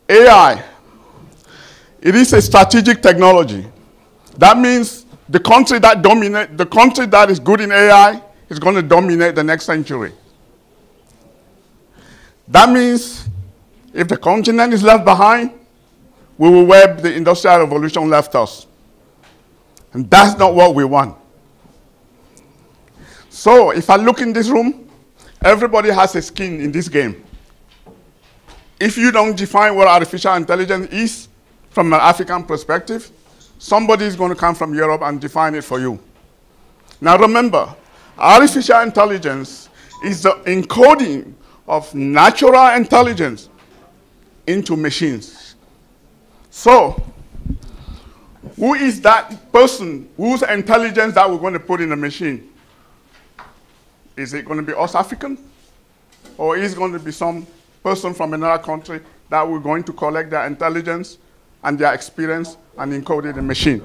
AI, it is a strategic technology. That means the country that is good in AI is going to dominate the next century. That means if the continent is left behind, we will where the Industrial Revolution left us. And that's not what we want. So if I look in this room, everybody has a skin in this game. If you don't define what artificial intelligence is from an African perspective, somebody is going to come from Europe and define it for you. Now remember, artificial intelligence is the encoding of natural intelligence into machines. So, who is that person whose intelligence that we're going to put in the machine? Is it going to be us Africans? Or is it going to be some person from another country that we're going to collect their intelligence and their experience and encode it in the machine?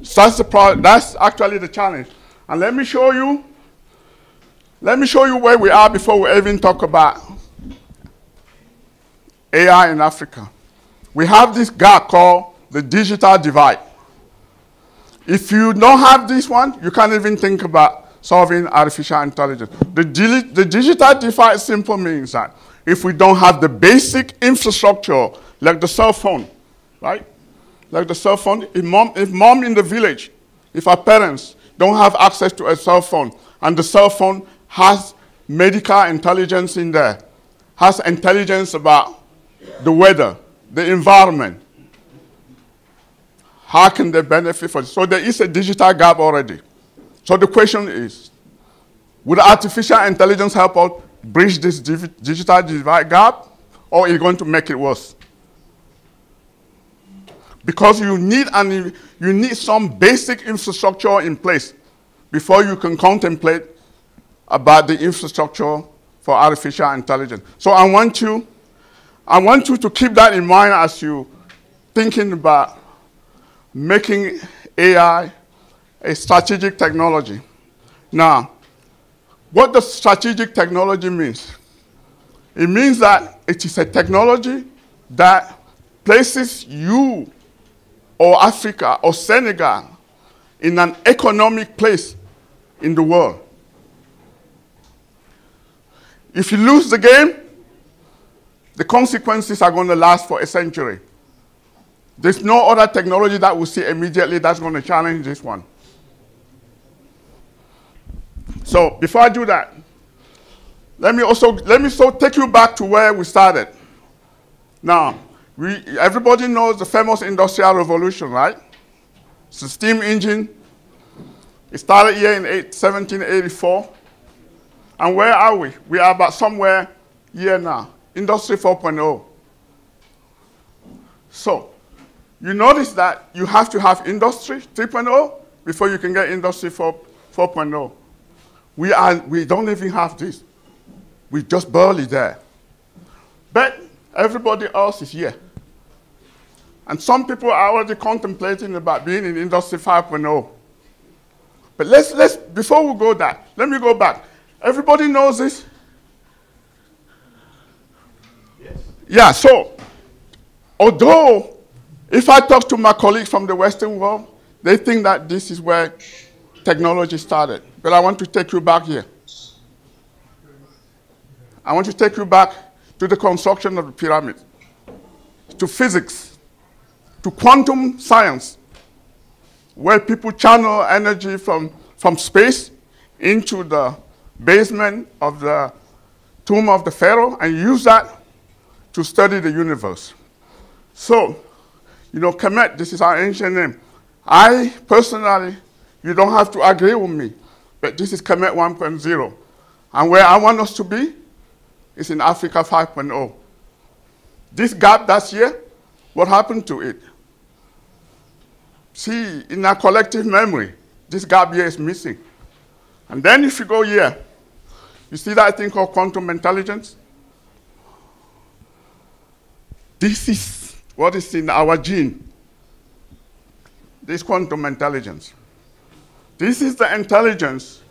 So that's actually the challenge. And let me show you where we are before we even talk about AI in Africa. We have this gap called the digital divide. If you don't have this one, you can't even think about solving artificial intelligence. The digital divide simply means that if we don't have the basic infrastructure, like the cell phone, right? Like the cell phone, if mom in the village, if our parents don't have access to a cell phone, and the cell phone has medical intelligence in there, has intelligence about the weather, the environment, how can they benefit from it? So there is a digital gap already. So the question is, would artificial intelligence help us bridge this digital divide gap, or is it going to make it worse? Because you need some basic infrastructure in place before you can contemplate about the infrastructure for artificial intelligence. So I want you to keep that in mind as you thinking about making AI a strategic technology. Now, what does strategic technology means? It means that it is a technology that places you or Africa or Senegal in an economic place in the world. If you lose the game, the consequences are going to last for a century. There's no other technology that we see immediately that's going to challenge this one. So before I do that, let me take you back to where we started. Now, everybody knows the famous Industrial Revolution, right? It's a steam engine. It started here in 1784. And where are we? We are about somewhere here now, Industry 4.0. So, you notice that you have to have Industry 3.0 before you can get Industry 4.0. We don't even have this. We're just barely there. But everybody else is here. And some people are already contemplating about being in Industry 5.0. But before we go that, let me go back. Everybody knows this? Yes. Yeah, so, although if I talk to my colleagues from the Western world, they think that this is where technology started. But I want to take you back here. I want to take you back to the construction of the pyramid, to physics, to quantum science, where people channel energy from space into the basement of the tomb of the pharaoh and use that to study the universe. So, you know, Kemet, this is our ancient name. I personally, you don't have to agree with me, but this is Kemet 1.0. And where I want us to be is in Africa 5.0. This gap that's here, what happened to it? See, in our collective memory, this gap here is missing. And then if you go here, you see that thing called quantum intelligence? This is what is in our gene. This quantum intelligence. This is the intelligence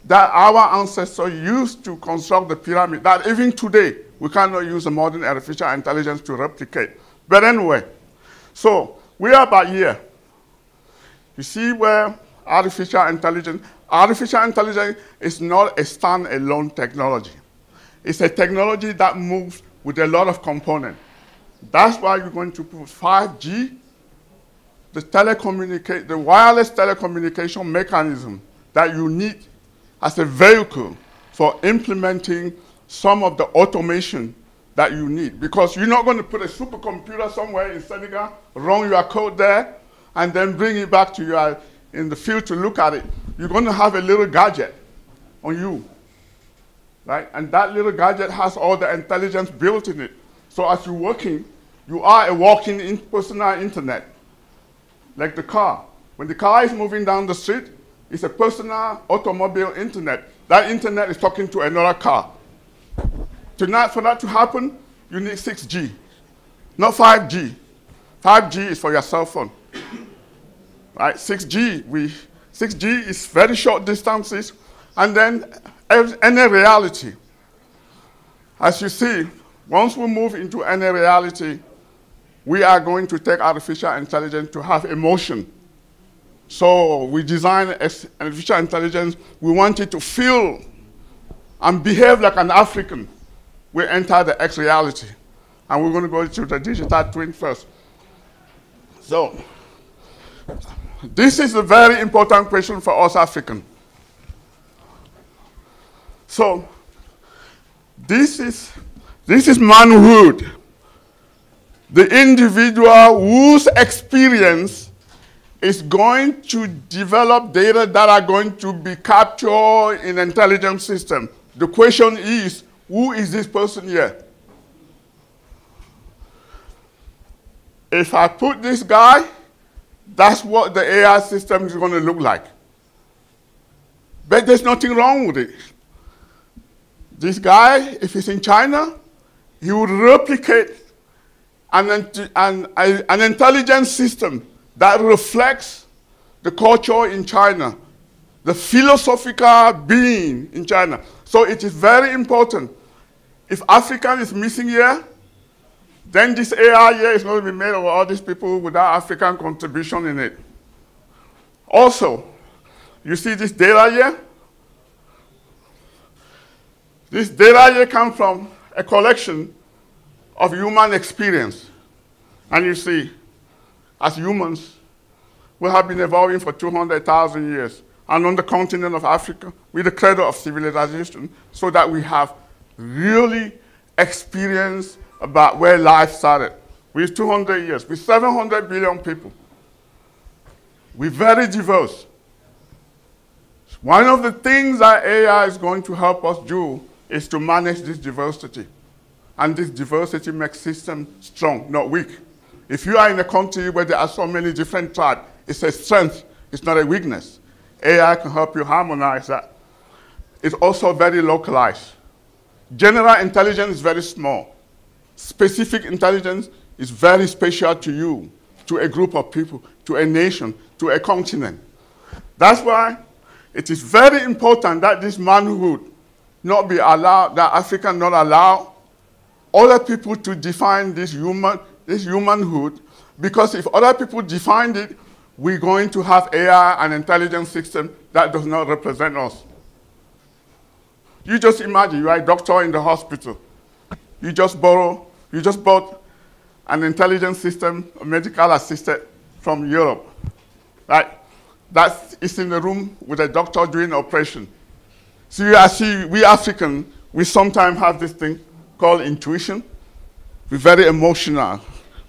that our ancestors used to construct the pyramid, that even today We cannot use the modern artificial intelligence to replicate. But anyway, so we are about here. You see where artificial intelligence is not a standalone technology. It's a technology that moves with a lot of components. That's why you're going to put 5G, the wireless telecommunication mechanism that you need as a vehicle for implementing some of the automation that you need. Because you're not going to put a supercomputer somewhere in Senegal, run your code there, and then bring it back to you in the field to look at it. You're going to have a little gadget on you, right? And that little gadget has all the intelligence built in it. So as you're working, you are a walking personal internet, like the car. When the car is moving down the street, it's a personal automobile internet. That internet is talking to another car. For that to happen, you need 6G, not 5G. 5G is for your cell phone. Right? 6G is very short distances, and then any reality. As you see, once we move into any reality, we are going to take artificial intelligence to have emotion. So we design artificial intelligence, we want it to feel and behave like an African. We enter the X reality. And we're going to go to the digital twin first. So this is a very important question for us Africans. So this is manhood. The individual whose experience is going to develop data that are going to be captured in an intelligence system. The question is, who is this person here? If I put this guy, that's what the AI system is going to look like. But there's nothing wrong with it. This guy, if he's in China, he would replicate an intelligence system that reflects the culture in China, the philosophical being in China. So it is very important. If African is missing here, then this AI here is going to be made of all these people without African contribution in it. Also, you see this data here? This data here comes from a collection of human experience. And you see, as humans, we have been evolving for 200,000 years. And on the continent of Africa, we're the cradle of civilization, so that we have really experienced about where life started. We're 200 years, we're 700 billion people. We're very diverse. One of the things that AI is going to help us do is to manage this diversity. And this diversity makes systems strong, not weak. If you are in a country where there are so many different tribes, it's a strength, it's not a weakness. AI can help you harmonize that. It's also very localized. General intelligence is very small. Specific intelligence is very special to you, to a group of people, to a nation, to a continent. That's why it is very important that this manhood not be allowed, that Africa not allow other people to define this humanhood, because if other people define it, we're going to have AI and intelligence system that does not represent us. You just imagine you are a doctor in the hospital. You just bought an intelligence system, a medical assistant from Europe, right? That is in the room with a doctor doing an operation. So you see, we Africans, we sometimes have this thing called intuition. We're very emotional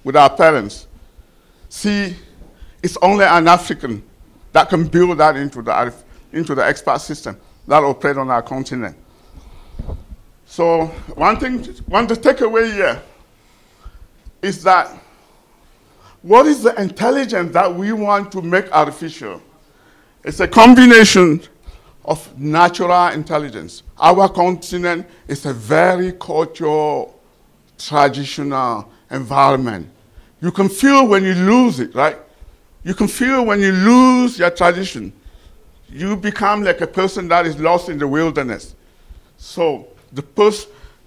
with our parents. See, it's only an African that can build that into the expert system that operate on our continent. So one to take away here is that what is the intelligence that we want to make artificial? It's a combination of natural intelligence. Our continent is a very cultural, traditional environment. You can feel when you lose it, right? You can feel when you lose your tradition. You become like a person that is lost in the wilderness. So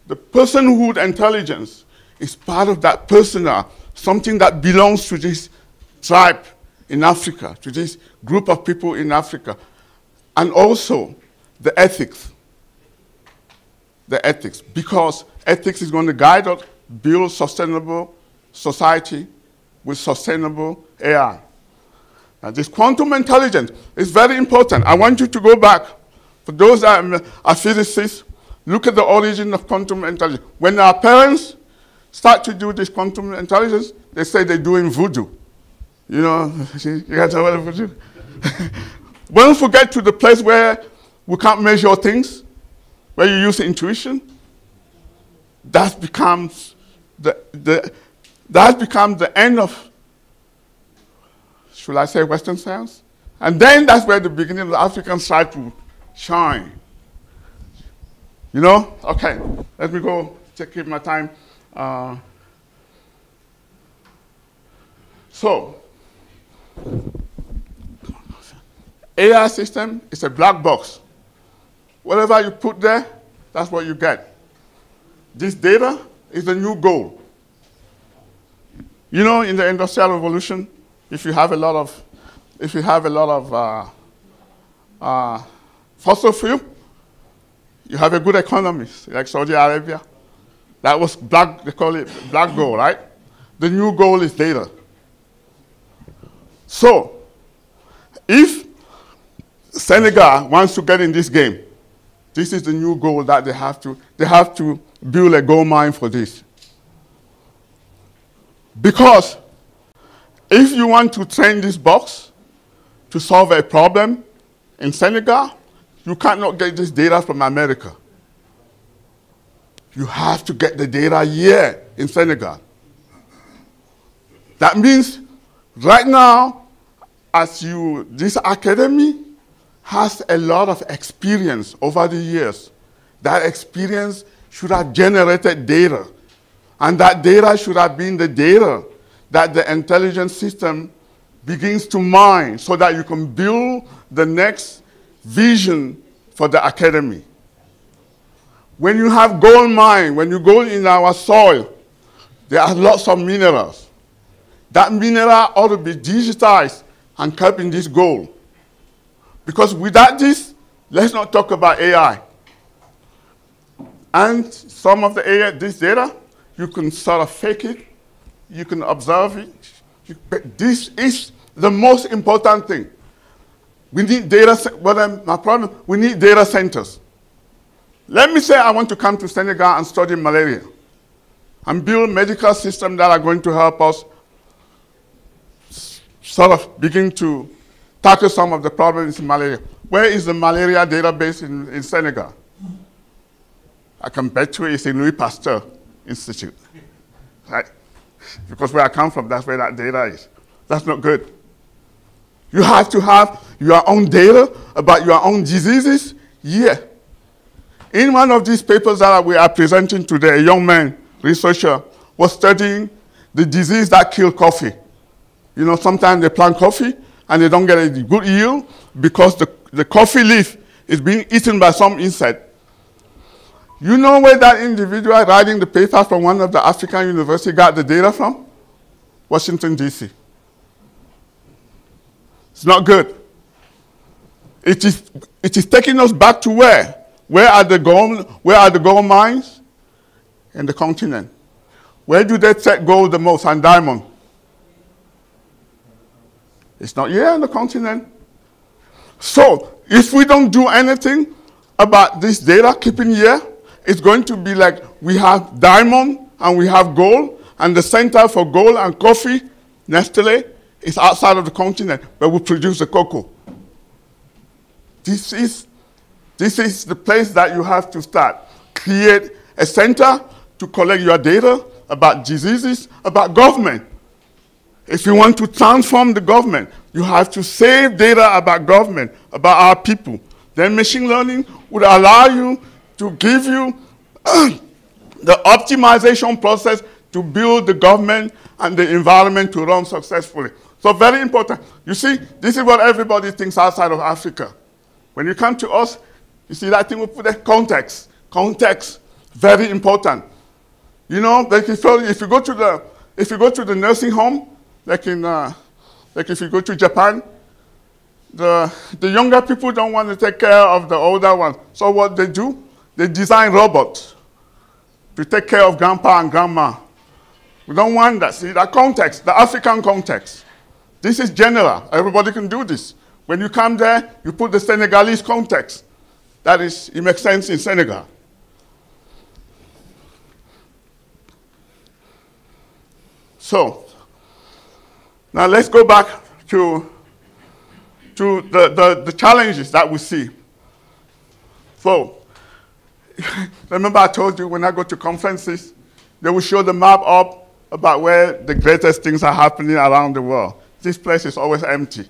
The personhood intelligence is part of that persona, something that belongs to this tribe in Africa, to this group of people in Africa. And also the ethics. The ethics, because ethics is going to guide us, build sustainable society with sustainable AI. Now, this quantum intelligence is very important. I want you to go back. For those that are physicists, look at the origin of quantum intelligence. When our parents start to do this quantum intelligence, they say they're doing voodoo. You know, you guys know what voodoo? Once we get to the place where we can't measure things, where you use intuition, that becomes the end of, should I say, Western science? And then that's where the beginning of the Africans try to shine. You know? Okay, let me go keep my time. So, AI system is a black box. Whatever you put there, that's what you get. This data is the new gold. You know, in the Industrial Revolution, if you have a lot of fossil fuel, you have a good economy, like Saudi Arabia. That was black, they call it black gold, right? The new gold is data. So, if Senegal wants to get in this game, this is the new goal that they have to build a gold mine for this. Because if you want to train this box to solve a problem in Senegal, you cannot get this data from America. You have to get the data here in Senegal. That means right now, this academy has a lot of experience over the years. That experience should have generated data. And that data should have been the data that the intelligence system begins to mine so that you can build the next vision for the academy. When you have gold mine, when you go in our soil, there are lots of minerals. That mineral ought to be digitized and kept in this gold. Because without this, let's not talk about AI. And some of the AI, this data, you can sort of fake it, you can observe it. But this is the most important thing. We need data, my problem, we need data centers. Let me say I want to come to Senegal and study malaria and build medical systems that are going to help us sort of begin to tackle some of the problems in malaria. Where is the malaria database in Senegal? I can bet you it's in Louis Pasteur Institute, right? Because where I come from, that's where that data is. That's not good. You have to have your own data about your own diseases. Yeah. In one of these papers that we are presenting today, a young man, researcher, was studying the disease that killed coffee. You know, sometimes they plant coffee and they don't get a good yield because the coffee leaf is being eaten by some insect. You know where that individual writing the paper from one of the African universities got the data from? Washington, D.C. It's not good. It is taking us back to where? Where are the gold mines? In the continent. Where do they take gold the most and diamond? It's not here on the continent. So, if we don't do anything about this data, keeping here, it's going to be like we have diamond and we have gold, and the center for gold and coffee, Nestle, is outside of the continent, where we produce the cocoa. This is the place that you have to start. Create a center to collect your data about diseases, about government. If you want to transform the government, you have to save data about government, about our people. Then machine learning would allow you to give you the optimization process to build the government and the environment to run successfully. So very important. You see, this is what everybody thinks outside of Africa. When you come to us, you see that thing we put there, context. Context. Very important. You know, like if you go to the nursing home, like if you go to Japan, the younger people don't want to take care of the older ones. So what they do, they design robots to take care of grandpa and grandma. We don't want that. See, that context, the African context. This is general. Everybody can do this. When you come there, you put the Senegalese context. That is, it makes sense in Senegal. So, now let's go back to the challenges that we see. So, remember I told you when I go to conferences, they will show the map up about where the greatest things are happening around the world. This place is always empty.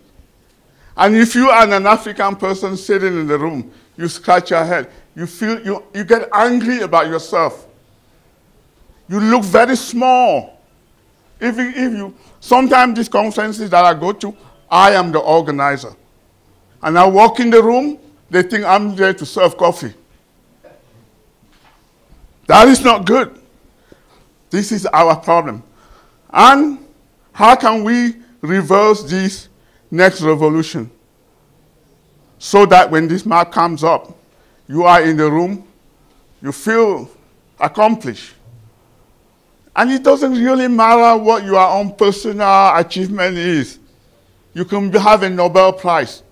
And if you are an African person sitting in the room, you scratch your head. You feel, you get angry about yourself. You look very small. Sometimes these conferences that I go to, I am the organizer. And I walk in the room, they think I'm there to serve coffee. That is not good. This is our problem. And how can we reverse this next revolution? So that when this map comes up, you are in the room, you feel accomplished. And it doesn't really matter what your own personal achievement is. You can have a Nobel Prize,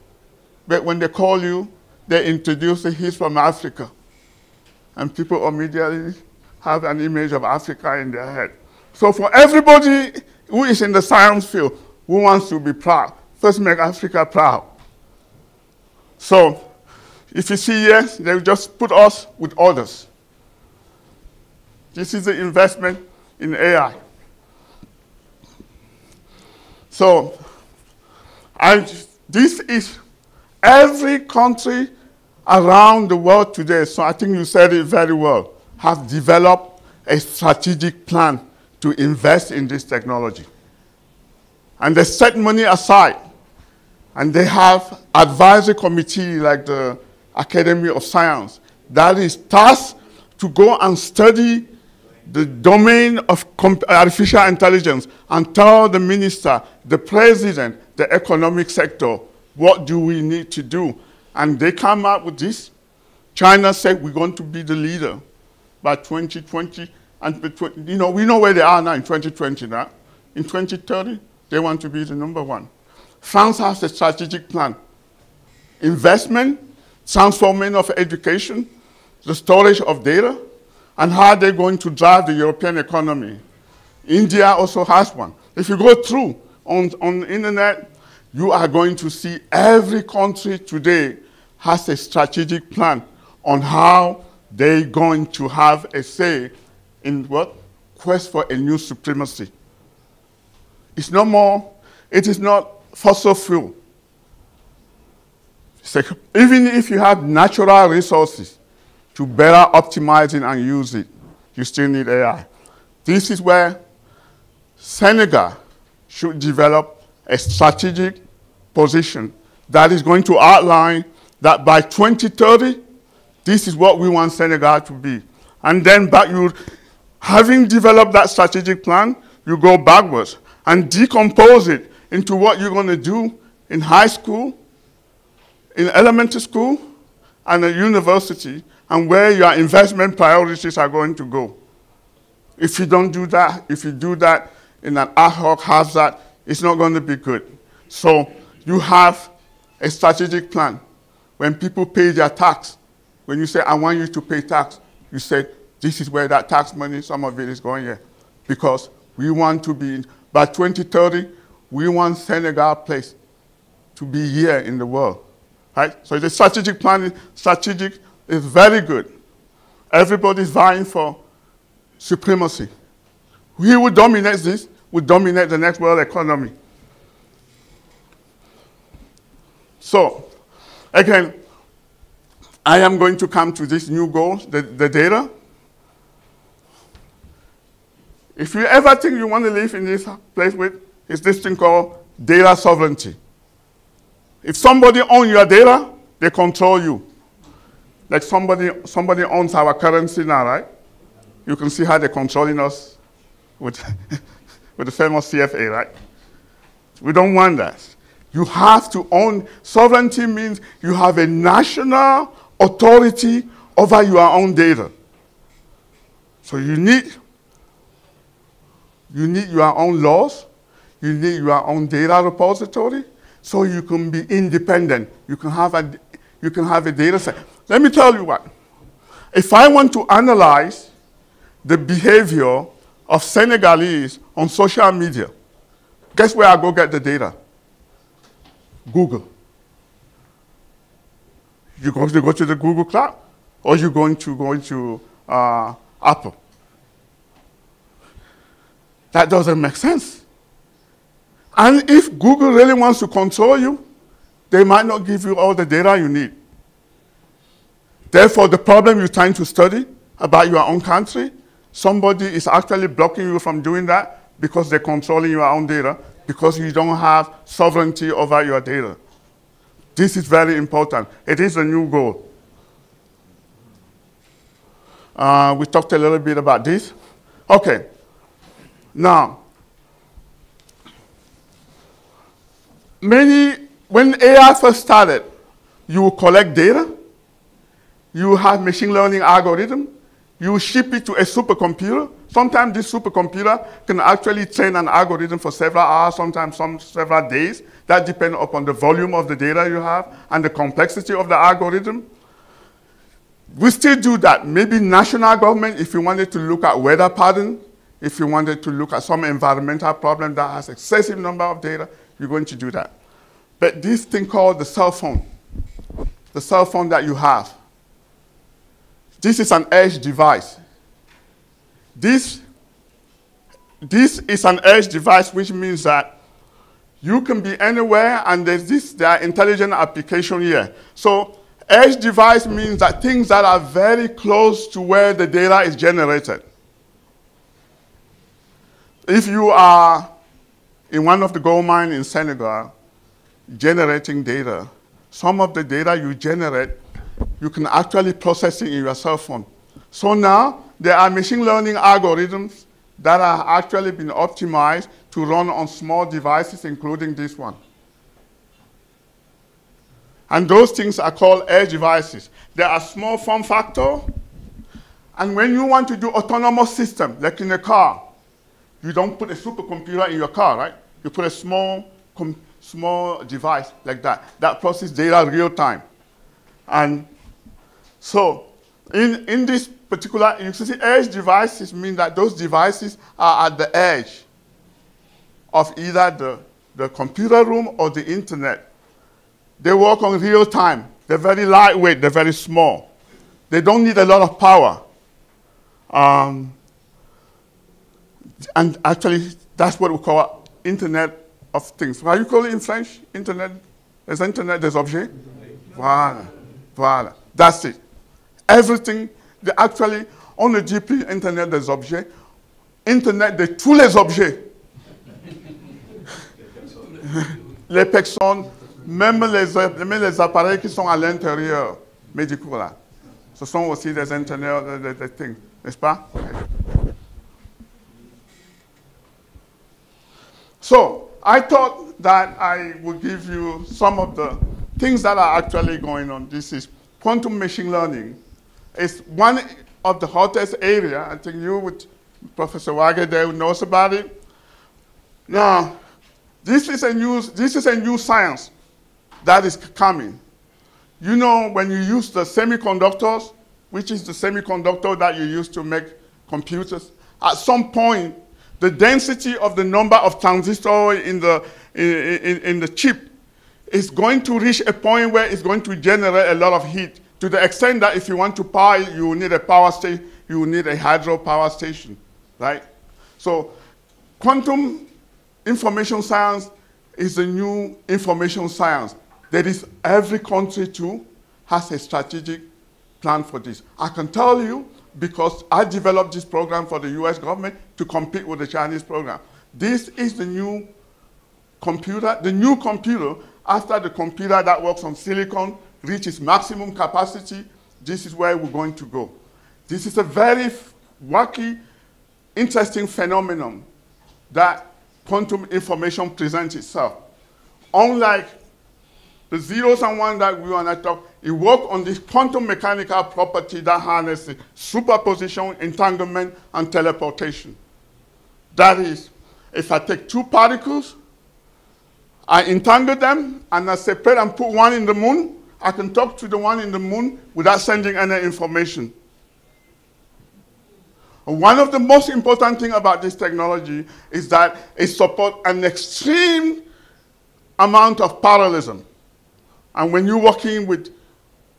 but when they call you, they introduce he's from Africa. And people immediately have an image of Africa in their head. So for everybody who is in the science field, who wants to be proud, first make Africa proud. So if you see here, they just put us with others. This is the investment in AI. So, this is every country around the world today, so I think you said it very well, have developed a strategic plan to invest in this technology. And they set money aside, and they have advisory committee like the Academy of Science that is tasked to go and study the domain of artificial intelligence and tell the minister, the president, the economic sector, what do we need to do? And they come up with this. China said we're going to be the leader by 2020. And you know, we know where they are now in 2020 now. In 2030, they want to be the #1. France has a strategic plan. Investment, transformation of education, the storage of data, and how they're going to drive the European economy. India also has one. If you go through on the internet, you are going to see every country today has a strategic plan on how they're going to have a say in what? Quest for a new supremacy. It's no more, it is not fossil fuel. Like, even if you have natural resources, to better optimize it and use it, you still need AI. This is where Senegal should develop a strategic position that is going to outline that by 2030, this is what we want Senegal to be. And then having developed that strategic plan, you go backwards and decompose it into what you're going to do in high school, in elementary school, and a university, and where your investment priorities are going to go. If you don't do that, if you do that in an ad hoc hazard, it's not going to be good. So you have a strategic plan. When people pay their tax, when you say, I want you to pay tax, you say, this is where that tax money, some of it is going here. Because we want to be, by 2030, we want Senegal place to be here in the world. Right? So the strategic plan is very good. Everybody's vying for supremacy. He who dominates this will dominate the next world economy. So, again, I am going to come to this new goal, the data. If you ever think you want to live in this place with, it's this thing called data sovereignty. If somebody owns your data, they control you. Like somebody owns our currency now, right? you can see how they're controlling us with, with the famous CFA, right? We don't want that. You have to own, sovereignty means you have a national authority over your own data. So you need your own laws, you need your own data repository, so you can be independent. You can have a data set. Let me tell you what. If I want to analyze the behavior of Senegalese on social media, guess where I go get the data? Google. You're going to go to the Google Cloud, or you're going to go into Apple. That doesn't make sense. And if Google really wants to control you, they might not give you all the data you need. Therefore, the problem you're trying to study about your own country, somebody is actually blocking you from doing that because they're controlling your own data, because you don't have sovereignty over your data. This is very important. It is a new goal. We talked a little bit about this. Okay. Now, when AI first started, you will collect data, you will have machine learning algorithm, you will ship it to a supercomputer. Sometimes this supercomputer can actually train an algorithm for several hours, sometimes several days. That depends upon the volume of the data you have and the complexity of the algorithm. We still do that. Maybe national government, if you wanted to look at weather pattern, if you wanted to look at some environmental problem that has excessive number of data, you're going to do that. But this thing called the cell phone that you have, this is an edge device. This is an edge device, which means that you can be anywhere, and there are intelligent application here. So edge device means that things that are very close to where the data is generated. If you are in one of the gold mines in Senegal generating data, some of the data you generate, you can actually process it in your cell phone. So now there are machine learning algorithms that are actually been optimized to run on small devices, including this one. And those things are called edge devices. They are small form factor. And when you want to do autonomous system, like in a car, you don't put a supercomputer in your car, right? You put a small device like that processes data real time. And so in this particular, you see edge devices mean that those devices are at the edge of either the computer room or the internet. They work on real time. They're very lightweight, they're very small. They don't need a lot of power. And actually, that's what we call Internet of Things. How do you call it in French? Internet? There's Internet des objets? Voilà. That's it. Everything, actually, on le dit plus Internet des objets, Internet de tous les objets. Les personnes, même les appareils qui sont à l'intérieur. Mais du coup, là, ce sont aussi des Internet, des things, n'est-ce pas? So I thought that I would give you some of the things that are actually going on. This is quantum machine learning. It's one of the hottest area. I think you with Professor Wage there knows about it. Now, this is a new science that is coming. You know, when you use the semiconductors, which is the semiconductor that you use to make computers, at some point, the density of the number of transistors in the chip is going to reach a point where it's going to generate a lot of heat, to the extent that if you want to power it, you will need a power station, you will need a hydro power station, right? So quantum information science is the new information science. That is, every country too has a strategic plan for this. I can tell you, because I developed this program for the US government to compete with the Chinese program. This is the new computer after the computer that works on silicon reaches maximum capacity. This is where we're going to go. This is a very wacky, interesting phenomenon that quantum information presents itself. Unlike the zeros and ones that we want to talk, it works on this quantum mechanical property that harnesses superposition, entanglement, and teleportation. That is, if I take two particles, I entangle them, and I separate and put one in the moon, I can talk to the one in the moon without sending any information. One of the most important things about this technology is that it supports an extreme amount of parallelism. And when you're working with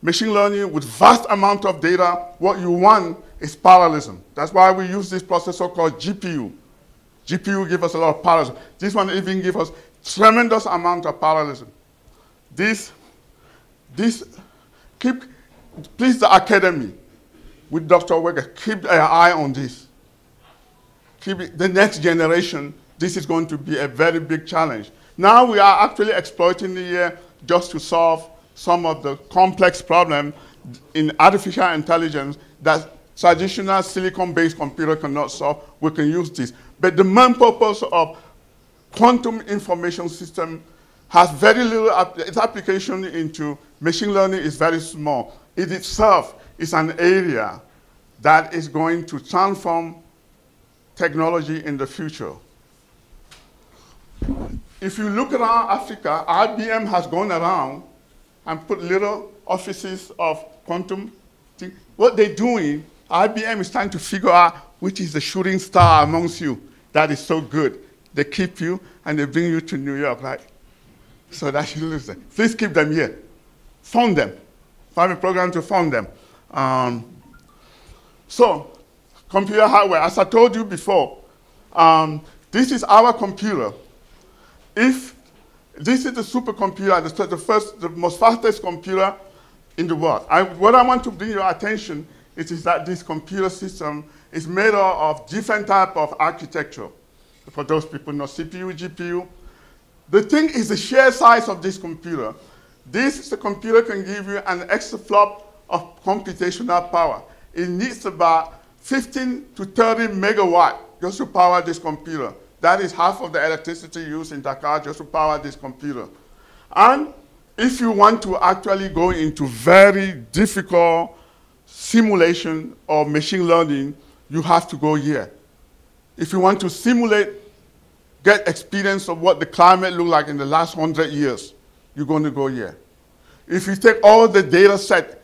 machine learning with vast amount of data, what you want is parallelism. That's why we use this processor called GPU. GPU gives us a lot of parallelism. This one even gives us tremendous amount of parallelism. Please the academy with Dr. Weger, keep an eye on this. Keep it, the next generation, this is going to be a very big challenge. Now we are actually exploiting the just to solve some of the complex problems in artificial intelligence that traditional silicon-based computer cannot solve. We can use this. But the main purpose of quantum information system has very little, its application into machine learning is very small. It itself is an area that is going to transform technology in the future. If you look around Africa, IBM has gone around and put little offices of quantum thing. What they're doing, IBM is trying to figure out which is the shooting star amongst you that is so good. They keep you and they bring you to New York, right? So that you lose them. Please keep them here. Fund them. Find a program to fund them. So, computer hardware, as I told you before, this is our computer. If this is the supercomputer, the most fastest computer in the world. What I want to bring your attention is that this computer system is made up of different types of architecture. For those people know CPU, GPU. The thing is the sheer size of this computer. The computer can give you an exaflop of computational power. It needs about 15 to 30 megawatt just to power this computer. That is half of the electricity used in Dakar just to power this computer. And if you want to actually go into very difficult simulation or machine learning, you have to go here. If you want to simulate, get experience of what the climate looked like in the last 100 years, you're going to go here. If you take all the data set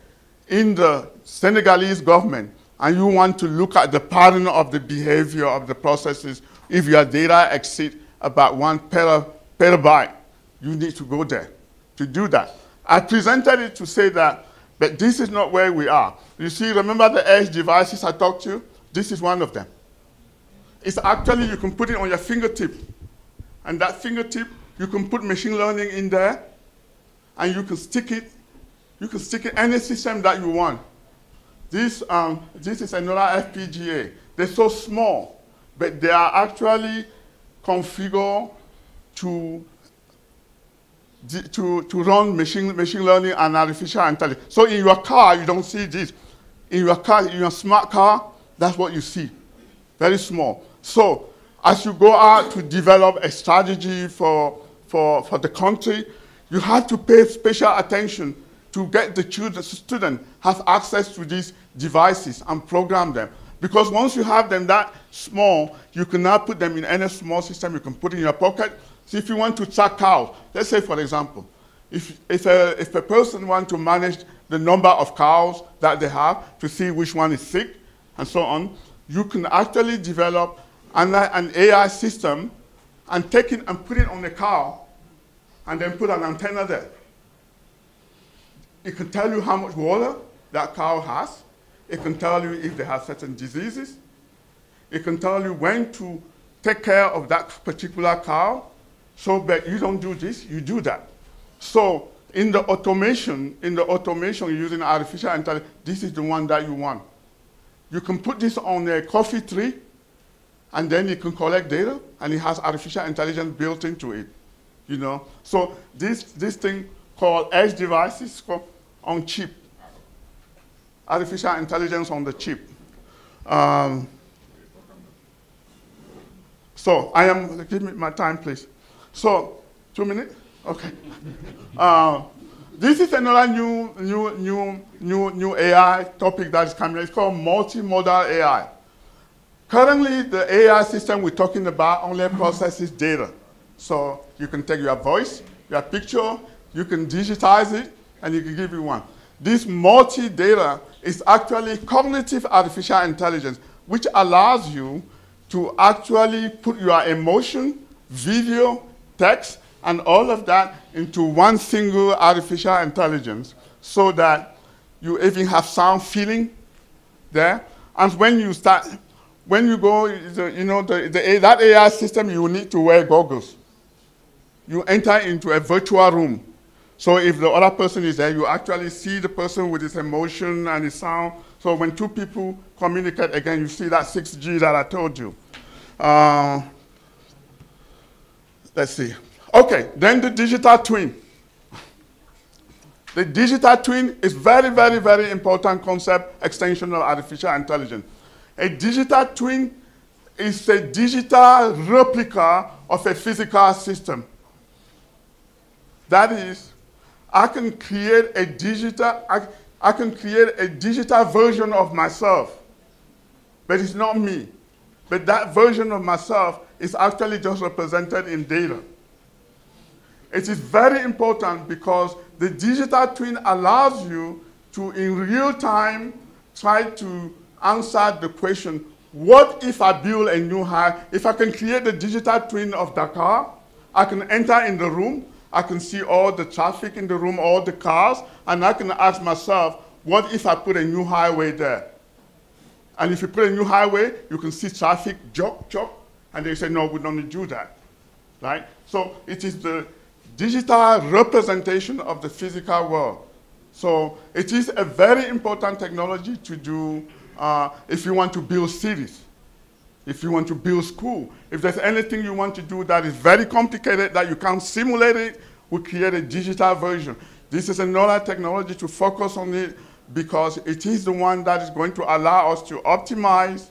in the Senegalese government and you want to look at the pattern of the behavior of the processes, if your data exceeds about 1 petabyte, you need to go there to do that. I presented it to say that, but this is not where we are. You see, remember the edge devices I talked to you? This is one of them. It's actually, you can put it on your fingertip. And that fingertip, you can put machine learning in there, and you can stick it any system that you want. This is another FPGA. They're so small, but they are actually configured to run machine learning and artificial intelligence. So in your car, you don't see this. In your car, in your smart car, that's what you see. Very small. So as you go out to develop a strategy for the country, you have to pay special attention to get the student have access to these devices and program them. Because once you have them that small, you can now put them in any small system. You can put it in your pocket. So if you want to track cows, let's say, for example, if a person wants to manage the number of cows that they have to see which one is sick and so on, you can actually develop an AI system and take it and put it on the cow and then put an antenna there. It can tell you how much water that cow has. It can tell you if they have certain diseases. It can tell you when to take care of that particular cow. So, but you don't do this, you do that. So in the automation using artificial intelligence, this is the one that you want. You can put this on a coffee tree, and then you can collect data, and it has artificial intelligence built into it. You know? So this thing called edge devices on chip. Artificial intelligence on the chip. So I am, give me my time, please. So, 2 minutes? Okay. This is another new AI topic that is coming. It's called multimodal AI. Currently, the AI system we're talking about only processes data. So you can take your voice, your picture, you can digitize it, and you can give it one. This multi-data is actually cognitive artificial intelligence, which allows you to actually put your emotion, video, text, and all of that into one single artificial intelligence so that you even have sound feeling there. And when you start, when you go, that AI system, you need to wear goggles. You enter into a virtual room. So if the other person is there, you actually see the person with his emotion and his sound. So when two people communicate, again, you see that 6G that I told you. Let's see. Okay, then the digital twin. The digital twin is very, very, very important concept, extension of artificial intelligence. A digital twin is a digital replica of a physical system. That is, I can create a digital version of myself, but it's not me. But that version of myself is actually just represented in data. It is very important because the digital twin allows you to, in real time, try to answer the question, what if I build a new highway? If I can create the digital twin of Dakar, I can enter in the room, I can see all the traffic in the room, all the cars, and I can ask myself, what if I put a new highway there? And if you put a new highway, you can see traffic, chop, and they say, no, we don't need to do that, right? So it is the digital representation of the physical world. So it is a very important technology to do if you want to build cities, if you want to build school. If there's anything you want to do that is very complicated, that you can't simulate it, we create a digital version. This is another technology to focus on it because it is the one that is going to allow us to optimize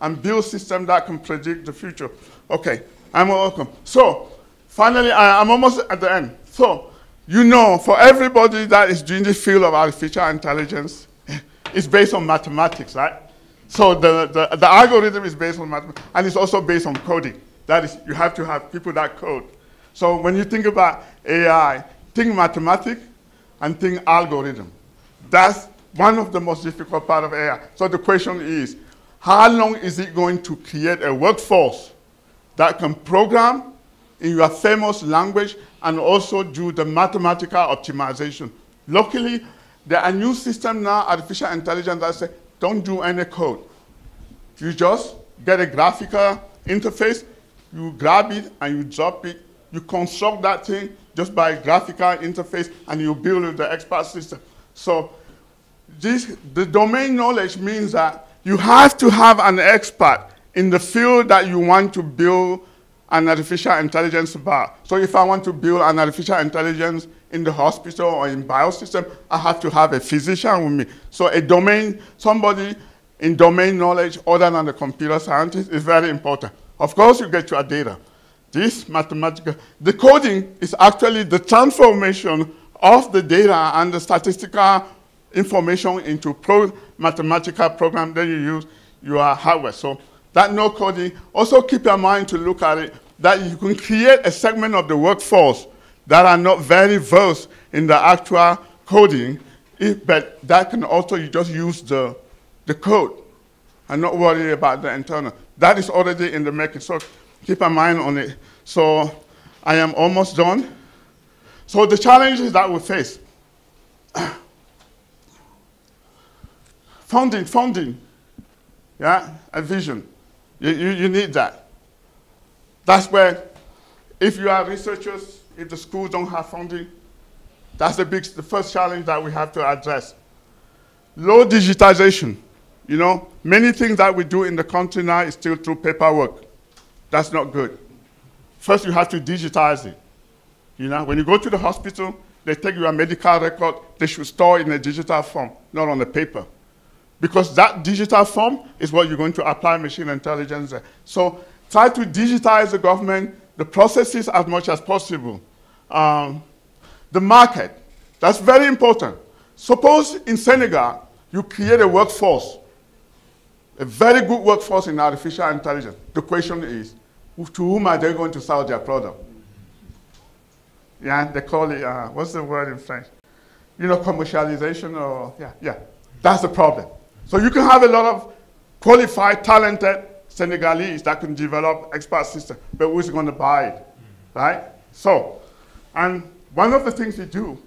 and build systems that can predict the future. Okay, I'm welcome. So, finally, I'm almost at the end. So, you know, for everybody that is doing the field of artificial intelligence, it's based on mathematics, right? So the algorithm is based on mathematics, and it's also based on coding. That is, you have to have people that code. So when you think about AI, think mathematics and think algorithm. That's one of the most difficult part of AI. So the question is, how long is it going to create a workforce that can program in your famous language and also do the mathematical optimization? Luckily, there are new systems now, artificial intelligence, that say, don't do any code. You just get a graphical interface, you grab it and you drop it, you construct that thing just by a graphical interface and you build with the expert system. So the domain knowledge means that you have to have an expert in the field that you want to build an artificial intelligence about. So if I want to build an artificial intelligence in the hospital or in biosystem, I have to have a physician with me. So a domain, somebody in domain knowledge other than the computer scientist is very important. Of course, you get your data. This mathematical, the coding is actually the transformation of the data and the statistical information into mathematical program. Then you use your hardware. So that no coding, also keep in mind to look at it, that you can create a segment of the workforce that are not very versed in the actual coding, but that can also, you just use the code and not worry about the internal. That is already in the making, so keep in mind on it. So I am almost done. So the challenges that we face. Funding, yeah, a vision. You need that. That's where, if you are researchers, if the schools don't have funding, that's the first challenge that we have to address. Low digitization. You know, many things that we do in the country now is still through paperwork. That's not good. First, you have to digitize it. You know, when you go to the hospital, they take your medical record, they should store it in a digital form, not on the paper. because that digital form is what you're going to apply machine intelligence there. So try to digitize the government, the processes as much as possible. The market, that's very important. Suppose in Senegal, you create a workforce, a very good workforce in artificial intelligence. The question is, to whom are they going to sell their product? Yeah, they call it, what's the word in French? You know, commercialization or, yeah. That's the problem. So you can have a lot of qualified, talented Senegalese that can develop expert system, but who's going to buy it, right? So, and one of the things you do,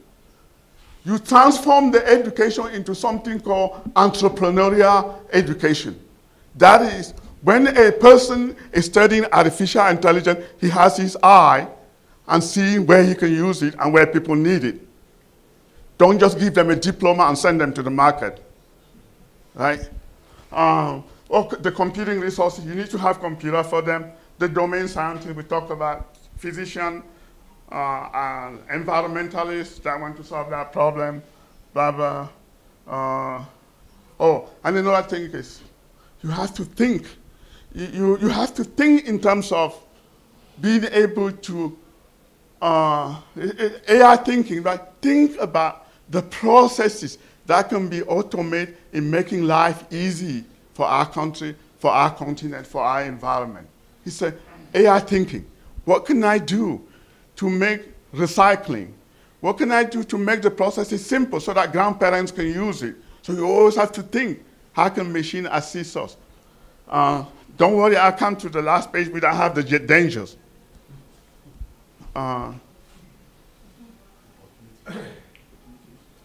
you transform the education into something called entrepreneurial education. That is, when a person is studying artificial intelligence, he has his eye and seeing where he can use it and where people need it. Don't just give them a diploma and send them to the market, right? The computing resources, you need to have computer for them. The domain scientists, we talked about physician, and environmentalists that want to solve that problem, blah, blah. And another thing is, you have to think. You have to think in terms of being able to, AI thinking, right? Think about the processes that can be automated in making life easy for our country, for our continent, for our environment. He said, AI thinking, what can I do to make recycling? What can I do to make the processes simple so that grandparents can use it? So you always have to think, how can machine assist us? Don't worry, I'll come to the last page, we don't have the dangers.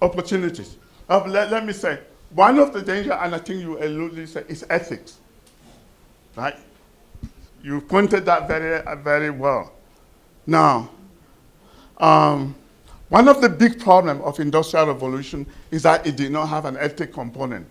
Opportunities. Let me say, one of the dangers, and I think you alluded to, is ethics, right? You pointed that very well. Now, one of the big problems of Industrial Revolution is that it did not have an ethic component.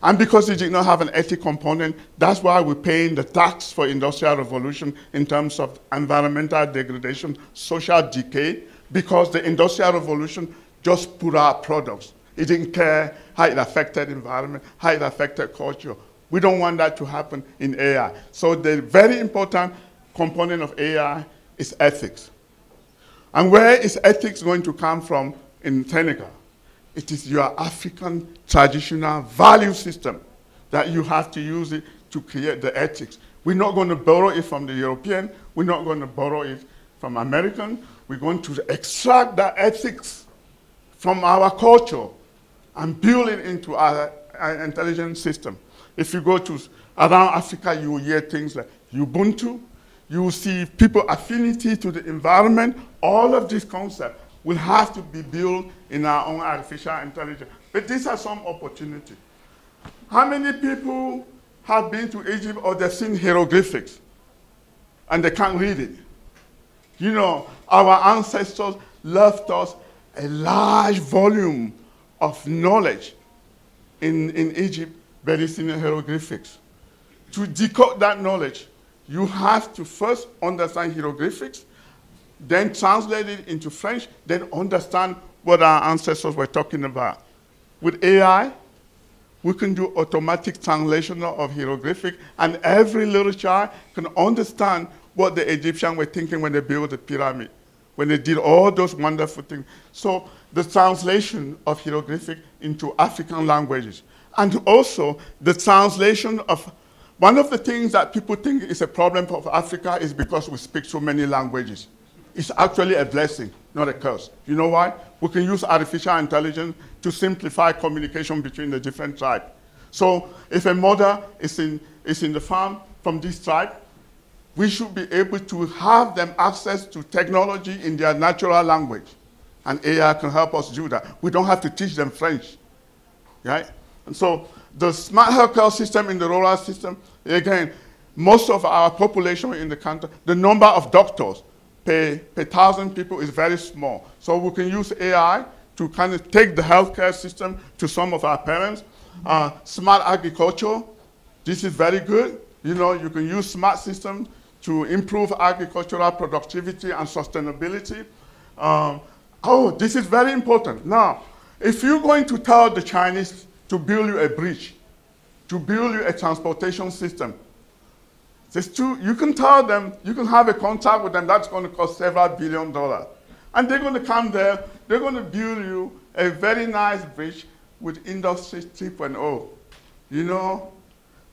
And because it did not have an ethic component, that's why we're paying the tax for Industrial Revolution in terms of environmental degradation, social decay, because the Industrial Revolution just put out products. It didn't care how it affected environment, how it affected culture. We don't want that to happen in AI. So the very important component of AI is ethics. And where is ethics going to come from in Senegal? It is your African traditional value system that you have to use it to create the ethics. We're not going to borrow it from the European. We're not going to borrow it from American. We're going to extract that ethics from our culture and build it into our intelligence system. If you go to around Africa, you will hear things like Ubuntu. You will see people affinity to the environment. All of these concepts will have to be built in our own artificial intelligence. But these are some opportunities. How many people have been to Egypt or they've seen hieroglyphics and they can't read it? You know, our ancestors left us a large volume of knowledge in Egypt, but it's in hieroglyphics. To decode that knowledge, you have to first understand hieroglyphics, then translate it into French, then understand what our ancestors were talking about. With AI, we can do automatic translation of hieroglyphic, and every little child can understand what the Egyptians were thinking when they built the pyramid, when they did all those wonderful things. So the translation of hieroglyphic into African languages, and also the translation of, one of the things that people think is a problem for Africa is because we speak so many languages. It's actually a blessing, not a curse. You know why? We can use artificial intelligence to simplify communication between the different tribes. So if a mother is in the farm from this tribe, we should be able to have them access to technology in their natural language. And AI can help us do that. We don't have to teach them French, right? And so the smart healthcare system in the rural system, again, most of our population in the country, the number of doctors per 1,000 people is very small. So we can use AI to kind of take the healthcare system to some of our parents. Smart agriculture, this is very good. You know, you can use smart systems to improve agricultural productivity and sustainability. This is very important. Now, if you're going to tell the Chinese to build you a bridge, to build you a transportation system. You can tell them, you can have a contract with them that's going to cost several $1 billion. And they're going to come there, they're going to build you a very nice bridge with Industry 3.0, you know?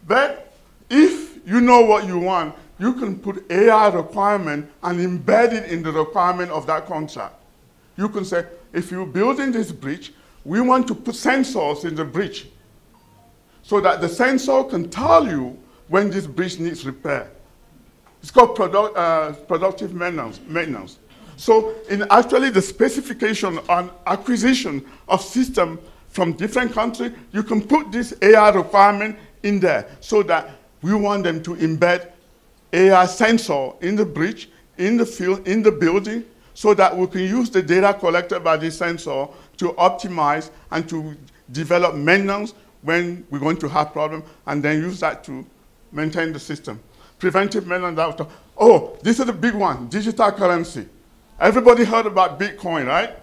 But if you know what you want, you can put AI requirement and embed it in the requirement of that contract. You can say, if you're building this bridge, we want to put sensors in the bridge so that the sensor can tell you when this bridge needs repair. It's called productive maintenance. So in actually the specification and acquisition of system from different countries, you can put this AI requirement in there so that we want them to embed AI sensor in the bridge, in the field, in the building, so that we can use the data collected by this sensor to optimize and to develop maintenance when we're going to have problems, and then use that to maintain the system. Preventive maintenance. Oh, this is the big one, digital currency. Everybody heard about Bitcoin, right?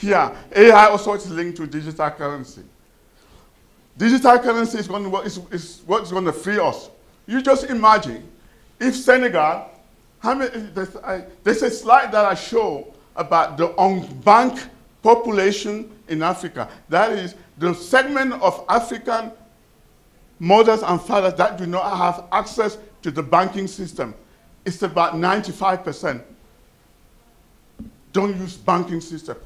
Yeah, AI also is linked to digital currency. Digital currency is what's going to free us. You just imagine if Senegal, there's a slide that I show about the unbanked population in Africa. That is the segment of African mothers and fathers that do not have access to the banking system. It's about 95%. Don't use banking system.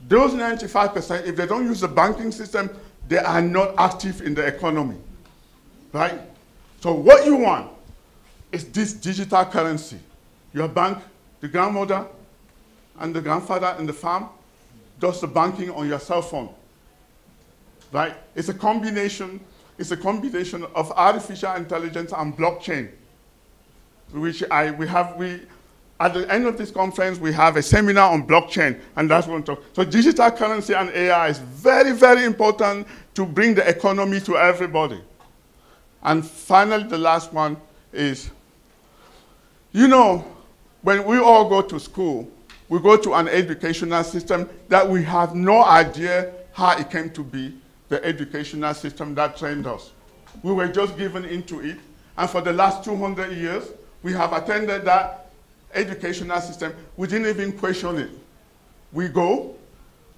Those 95%, if they don't use the banking system, they are not active in the economy, right? So what you want is this digital currency. Your bank, the grandmother and the grandfather in the farm does the banking on your cell phone, right? It's a combination of artificial intelligence and blockchain, which at the end of this conference, we have a seminar on blockchain, and that's what we'll talk. So digital currency and AI is very, very important to bring the economy to everybody. And finally, the last one is, you know, when we all go to school, we go to an educational system that we have no idea how it came to be, the educational system that trained us. We were just given into it, and for the last 200 years, we have attended that educational system. We didn't even question it. We go,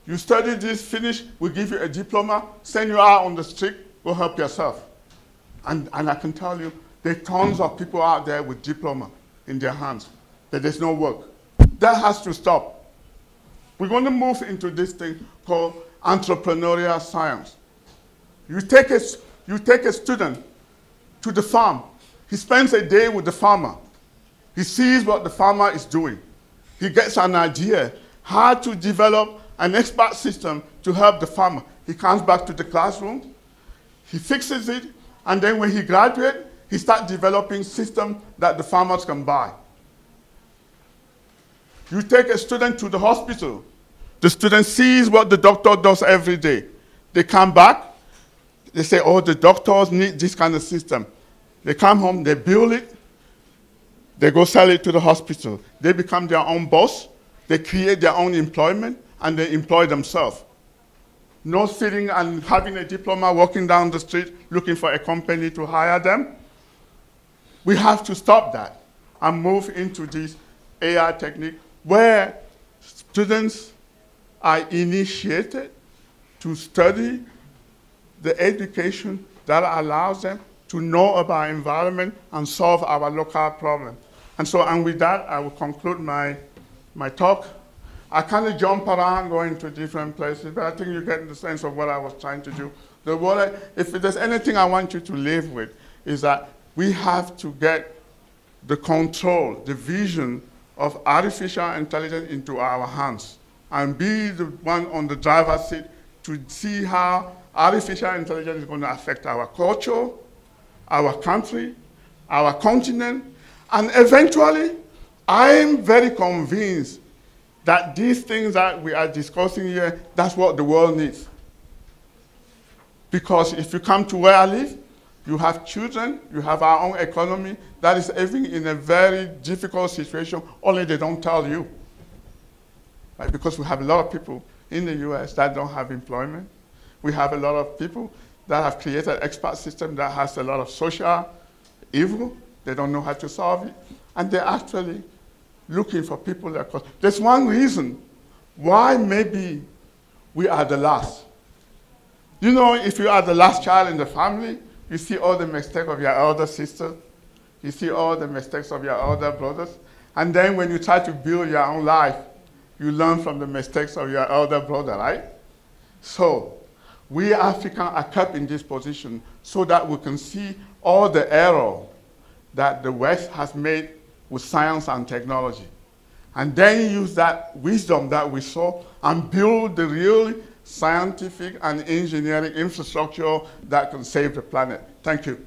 you study this, finish, we give you a diploma, send you out on the street, go help yourself. And I can tell you, there are tons of people out there with diploma in their hands, but there's no work. That has to stop. We're going to move into this thing called entrepreneurial science. You take a student to the farm. He spends a day with the farmer. He sees what the farmer is doing. He gets an idea how to develop an expert system to help the farmer. He comes back to the classroom, he fixes it, and then when he graduates, he starts developing systems that the farmers can buy. You take a student to the hospital. The student sees what the doctor does every day. They come back, they say, oh, the doctors need this kind of system. They come home, they build it, they go sell it to the hospital. They become their own boss. They create their own employment, and they employ themselves. No sitting and having a diploma, walking down the street, looking for a company to hire them. We have to stop that and move into this AI technique where students are initiated to study the education that allows them to know about environment and solve our local problems. And with that, I will conclude my talk. I kind of jump around, going to different places, but I think you get the sense of what I was trying to do. If there's anything I want you to live with, is that we have to get the control, the vision of artificial intelligence into our hands and be the one on the driver's seat to see how artificial intelligence is going to affect our culture, our country, our continent, and eventually, I am very convinced that these things that we are discussing here, that's what the world needs. Because if you come to where I live, you have children, you have our own economy that is living in a very difficult situation, only they don't tell you. Right? Because we have a lot of people in the US that don't have employment. We have a lot of people that have created expert system that has a lot of social evil. They don't know how to solve it. And they're actually looking for people that cause. There's one reason why maybe we are the last. You know, if you are the last child in the family, you see all the mistakes of your elder sister. You see all the mistakes of your elder brothers. And then when you try to build your own life, you learn from the mistakes of your elder brother, right? So we Africans are kept in this position so that we can see all the error that the West has made with science and technology. And then use that wisdom that we saw and build the real scientific and engineering infrastructure that can save the planet. Thank you.